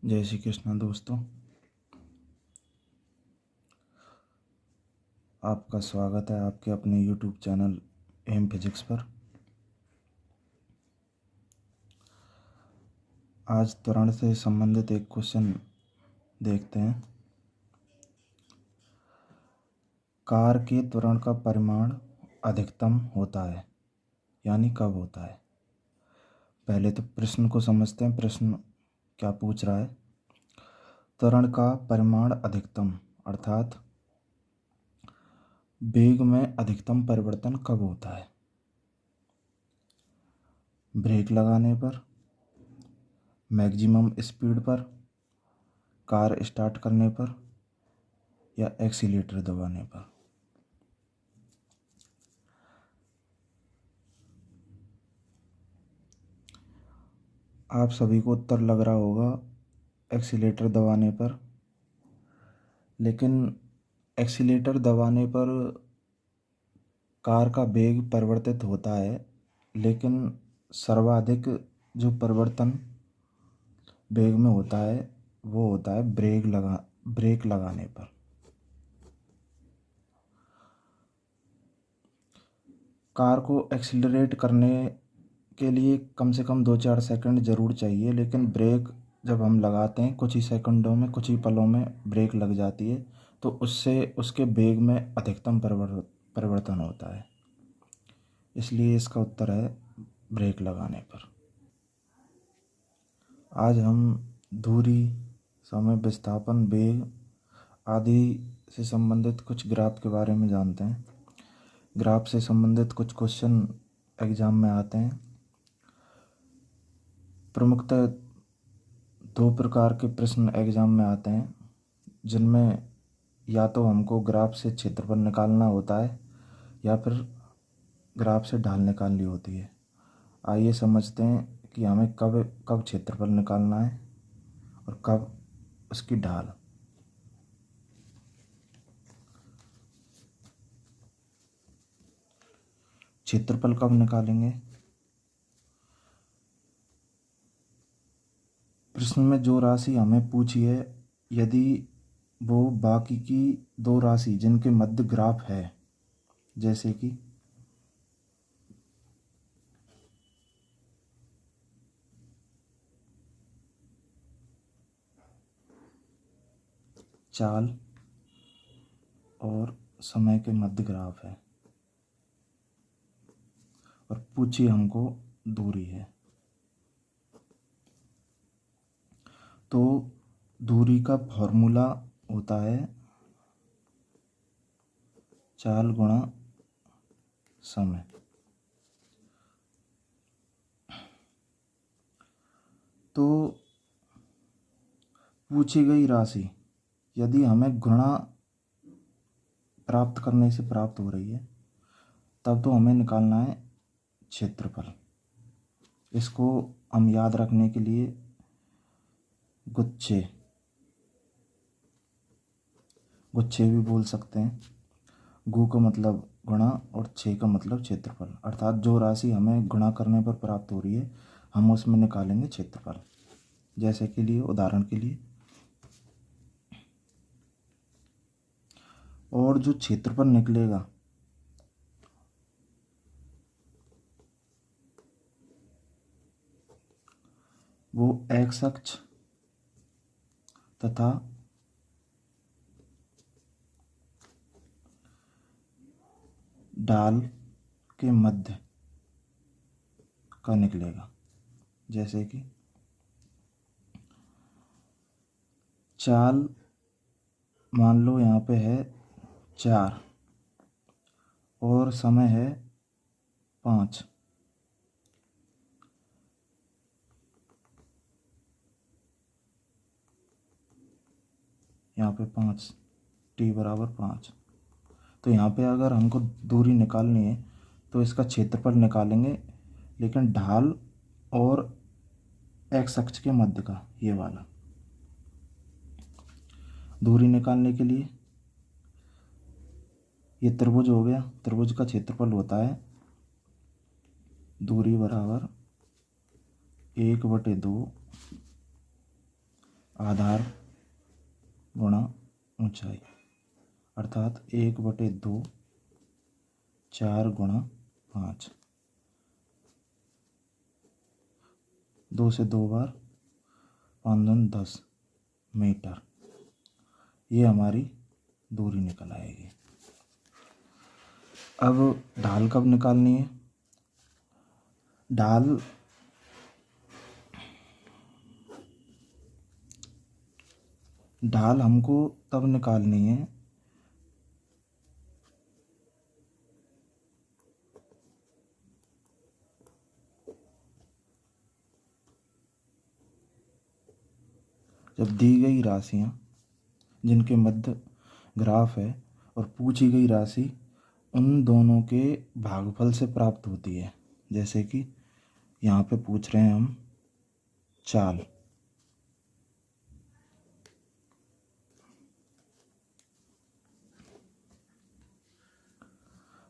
जय श्री कृष्ण दोस्तों। आपका स्वागत है आपके अपने YouTube चैनल एम फिजिक्स पर। आज त्वरण से संबंधित एक क्वेश्चन देखते हैं। कार के त्वरण का परिमाण अधिकतम होता है यानी कब होता है। पहले तो प्रश्न को समझते हैं। प्रश्न क्या पूछ रहा है। त्वरण का परिमाण अधिकतम अर्थात वेग में अधिकतम परिवर्तन कब होता है। ब्रेक लगाने पर, मैक्सिमम स्पीड पर, कार स्टार्ट करने पर या एक्सीलेटर दबाने पर। आप सभी को उत्तर लग रहा होगा एक्सीलेटर दबाने पर, लेकिन एक्सीलेटर दबाने पर कार का वेग परिवर्तित होता है, लेकिन सर्वाधिक जो परिवर्तन वेग में होता है वो होता है ब्रेक लगाने पर। कार को एक्सीलरेट करने के लिए कम से कम 2-4 सेकंड ज़रूर चाहिए, लेकिन ब्रेक जब हम लगाते हैं कुछ ही सेकंडों में, कुछ ही पलों में ब्रेक लग जाती है, तो उससे उसके वेग में अधिकतम परिवर्तन होता है। इसलिए इसका उत्तर है ब्रेक लगाने पर। आज हम दूरी, समय, विस्थापन, वेग आदि से संबंधित कुछ ग्राफ के बारे में जानते हैं। ग्राफ से संबंधित कुछ क्वेश्चन एग्जाम में आते हैं। प्रमुखतः 2 प्रकार के प्रश्न एग्जाम में आते हैं, जिनमें या तो हमको ग्राफ से क्षेत्रफल निकालना होता है या फिर ग्राफ से ढाल निकालनी होती है। आइए समझते हैं कि हमें कब कब क्षेत्रफल निकालना है और कब उसकी ढाल। क्षेत्रफल कब निकालेंगे। प्रश्न में जो राशि हमें पूछी है, यदि वो बाकी की 2 राशि जिनके मध्य ग्राफ है, जैसे कि चाल और समय के मध्य ग्राफ है और पूछी हमको दूरी है, तो दूरी का फॉर्मूला होता है चाल गुणा समय। तो पूछी गई राशि यदि हमें गुणा प्राप्त करने से प्राप्त हो रही है, तब तो हमें निकालना है क्षेत्रफल। इसको हम याद रखने के लिए गुच्छे भी बोल सकते हैं। गु का मतलब गुणा और छे का मतलब क्षेत्रफल, अर्थात जो राशि हमें गुणा करने पर प्राप्त हो रही है हम उसमें निकालेंगे क्षेत्रफल। जैसे के लिए उदाहरण के लिए, और जो क्षेत्रफल निकलेगा वो एक्स अक्ष तथा ढाल के मध्य का निकलेगा। जैसे कि चाल मान लो यहाँ पे है 4 और समय है 5। यहाँ पे 5, t बराबर 5। तो यहाँ पे अगर हमको दूरी निकालनी है तो इसका क्षेत्रफल निकालेंगे, लेकिन ढाल और एक्स अक्ष के मध्य का, ये वाला। दूरी निकालने के लिए ये त्रिभुज हो गया, त्रिभुज का क्षेत्रफल होता है दूरी बराबर 1/2 आधार गुणा ऊंचाई, अर्थात 1/2 4 गुणा 5, 2 से 2 बार 5 दूनी 10 मीटर। ये हमारी दूरी निकल आएगी। अब ढाल कब निकालनी है? ढाल हमको तब निकालनी है जब दी गई राशियाँ जिनके मध्य ग्राफ है और पूछी गई राशि उन दोनों के भागफल से प्राप्त होती है। जैसे कि यहाँ पे पूछ रहे हैं हम चाल।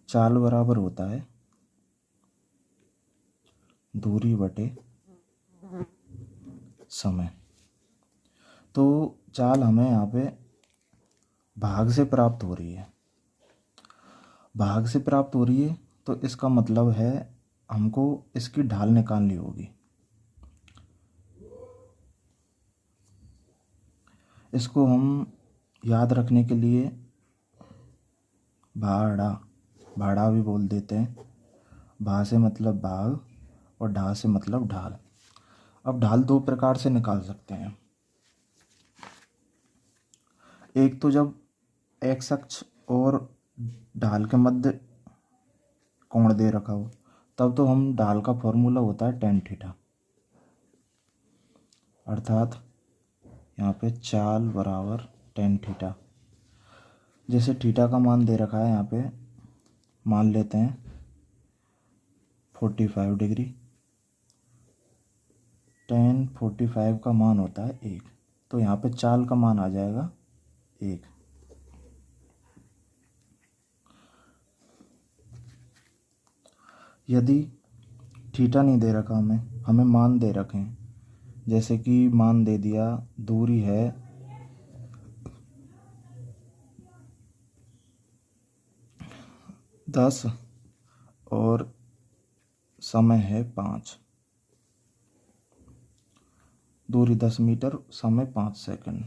चाल बराबर होता है दूरी बटे समय। तो चाल हमें यहाँ पे भाग से प्राप्त हो रही है। भाग से प्राप्त हो रही है तो इसका मतलब है हमको इसकी ढाल निकालनी होगी। इसको हम याद रखने के लिए भाड़ा भी बोल देते हैं। भा से मतलब भाग और ढा से मतलब ढाल। अब ढाल दो प्रकार से निकाल सकते हैं। एक तो जब एक्स अक्ष और ढाल के मध्य कोण दे रखा हो तब तो हम ढाल का फॉर्मूला होता है tan थीटा, अर्थात यहाँ पे चाल बराबर tan थीटा। जैसे थीटा का मान दे रखा है यहाँ पे मान लेते हैं 45 डिग्री। tan 45 का मान होता है 1, तो यहाँ पे चाल का मान आ जाएगा 1। यदि थीटा नहीं दे रखा हमें मान दे रखे हैं, जैसे कि मान दे दिया दूरी है 10 और समय है 5, दूरी 10 मीटर, समय 5 सेकंड।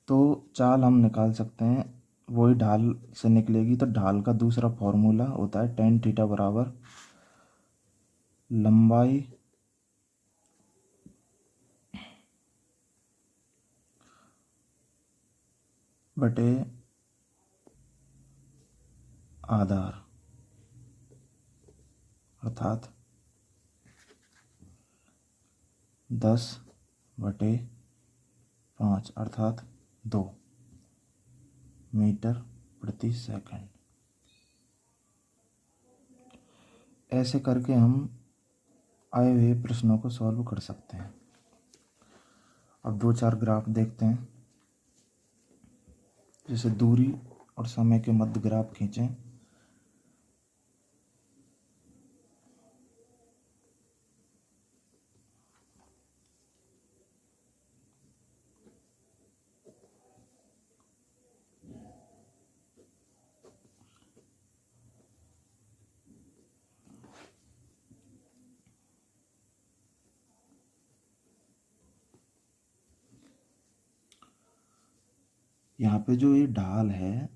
तो चाल हम निकाल सकते हैं, वही ढाल से निकलेगी। तो ढाल का दूसरा फॉर्मूला होता है tan थीटा बराबर लंबाई बटे आधार, अर्थात 10/5 अर्थात 2 मीटर प्रति सेकंड। ऐसे करके हम आए हुए प्रश्नों को सॉल्व कर सकते हैं। अब 2-4 ग्राफ देखते हैं। जैसे दूरी और समय के मध्य ग्राफ खींचें। यहाँ पे जो ये ढाल है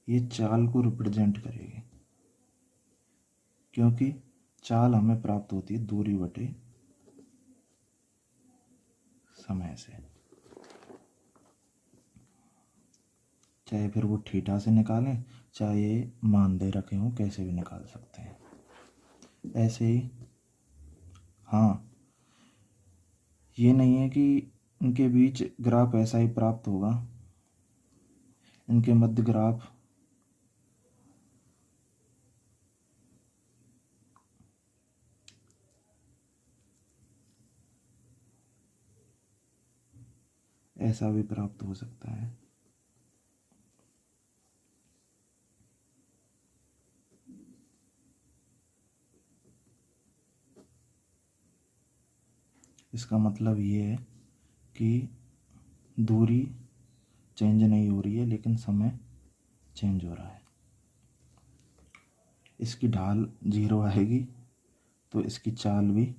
ये चाल को रिप्रेजेंट करेगी, क्योंकि चाल हमें प्राप्त होती है दूरी बटे समय से। चाहे फिर वो थीटा से निकालें, चाहे मान दे रखे हों, कैसे भी निकाल सकते हैं। ऐसे ही हाँ, ये नहीं है कि इनके बीच ग्राफ ऐसा ही प्राप्त होगा। इनके मध्य ग्राफ ऐसा भी प्राप्त हो सकता है। इसका मतलब ये है कि दूरी चेंज नहीं हो रही है लेकिन समय चेंज हो रहा है। इसकी ढाल 0 आएगी तो इसकी चाल भी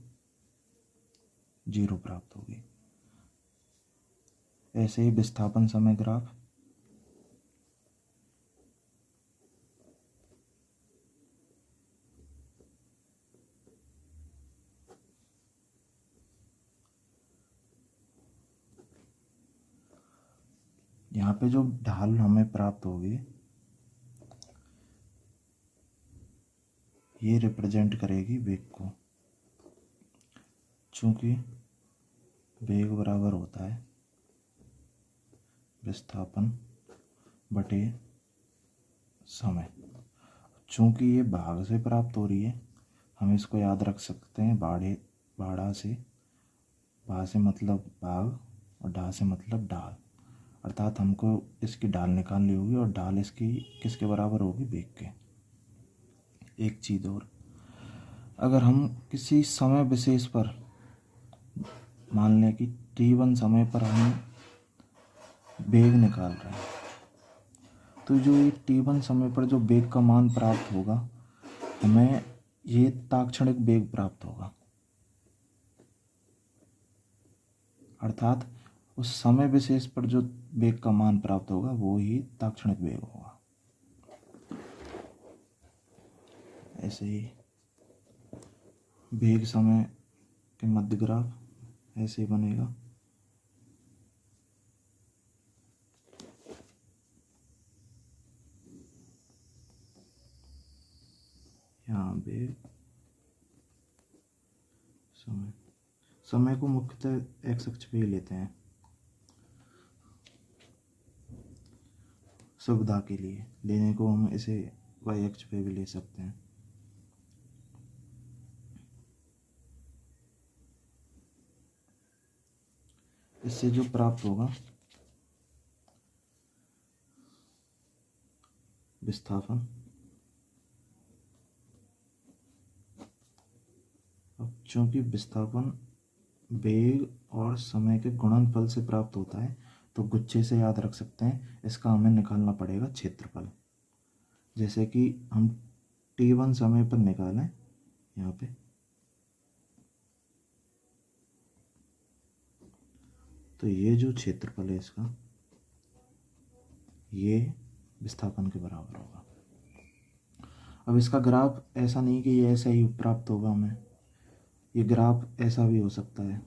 0 प्राप्त होगी। ऐसे ही विस्थापन समय ग्राफ, यहाँ पे जो ढाल हमें प्राप्त होगी ये रिप्रेजेंट करेगी वेग को। चूंकि वेग बराबर होता है विस्थापन बटे समय, चूंकि ये भाग से प्राप्त हो रही है हम इसको याद रख सकते हैं भाड़ा से, भा से मतलब भाग और डा से मतलब ढाल, अर्थात हमको इसकी ढाल निकालनी होगी और ढाल इसकी किसके बराबर होगी, वेग के। एक चीज़ और, अगर हम किसी समय विशेष पर मान लें कि t1 समय पर हम वेग निकाल रहे हैं, तो जो ये t1 समय पर जो वेग का मान प्राप्त होगा हमें ये तात्क्षणिक वेग प्राप्त होगा, अर्थात उस समय विशेष पर जो वेग का मान प्राप्त होगा वो ही तात्क्षणिक वेग होगा। ऐसे ही वेग समय के मध्य ग्राफ ऐसे ही बनेगा। यहाँ वेग समय को मुख्यतः एक्स अक्ष पे ही लेते हैं सुविधा के लिए, लेने को हम इसे वाई अक्ष पे भी ले सकते हैं। इससे जो प्राप्त होगा विस्थापन, अब चूंकि विस्थापन वेग और समय के गुणनफल से प्राप्त होता है तो गुच्छे से याद रख सकते हैं, इसका हमें निकालना पड़ेगा क्षेत्रफल। जैसे कि हम t1 समय पर निकालें यहाँ पे, तो ये जो क्षेत्रफल है इसका ये विस्थापन के बराबर होगा। अब इसका ग्राफ ऐसा नहीं कि ये ऐसा ही प्राप्त होगा हमें, ये ग्राफ ऐसा भी हो सकता है।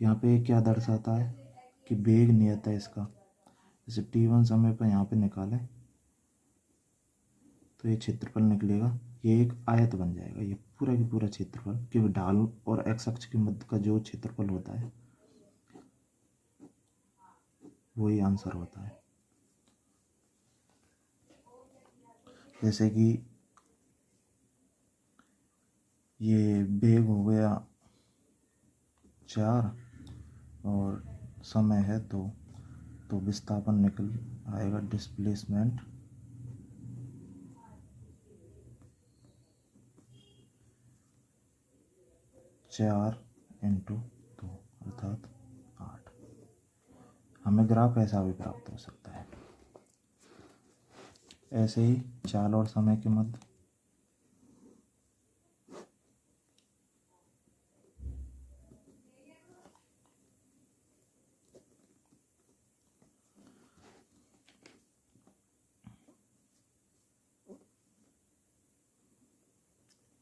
यहाँ पे क्या दर्शाता है कि वेग नियत है इसका, जैसे t1 समय पर यहाँ पे निकालें तो ये क्षेत्रफल निकलेगा, ये एक आयत बन जाएगा, ये पूरा की पूरा क्षेत्रफल, क्योंकि ढाल और एक्स अक्ष के मध्य का जो क्षेत्रफल होता है वही आंसर होता है। जैसे कि ये वेग हो गया 4 और समय है 2, तो विस्थापन निकल आएगा डिस्प्लेसमेंट चार इंटू 2 अर्थात 8। हमें ग्राफ ऐसा भी प्राप्त हो सकता है। ऐसे ही चाल और समय के मध्य,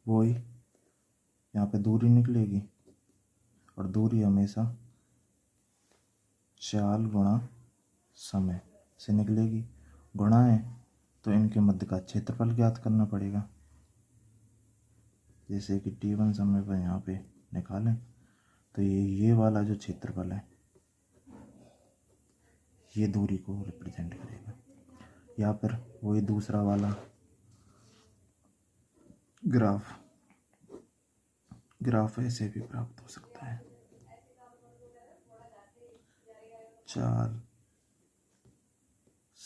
वही यहाँ पे दूरी निकलेगी और दूरी हमेशा चाल गुणा समय से निकलेगी, गुणा है तो इनके मध्य का क्षेत्रफल ज्ञात करना पड़ेगा। जैसे कि t1 समय पर यहाँ पे निकालें तो ये वाला जो क्षेत्रफल है ये दूरी को रिप्रेजेंट करेगा, या फिर वही दूसरा वाला ग्राफ ऐसे भी प्राप्त हो सकता है। चाल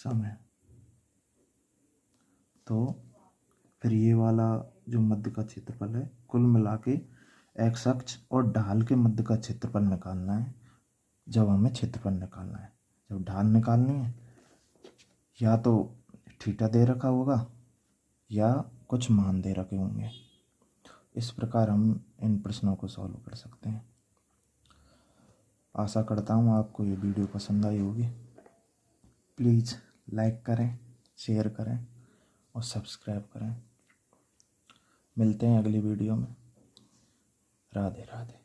समय। तो फिर ये वाला जो मध्य का क्षेत्रफल है, कुल मिला के एक्स अक्ष और ढाल के मध्य का क्षेत्रफल निकालना है जब हमें क्षेत्रफल निकालना है। जब ढाल निकालनी है या तो थीटा दे रखा होगा या कुछ मान दे रखे होंगे। इस प्रकार हम इन प्रश्नों को सॉल्व कर सकते हैं। आशा करता हूँ आपको ये वीडियो पसंद आई होगी। प्लीज़ लाइक करें, शेयर करें और सब्सक्राइब करें। मिलते हैं अगली वीडियो में। राधे राधे।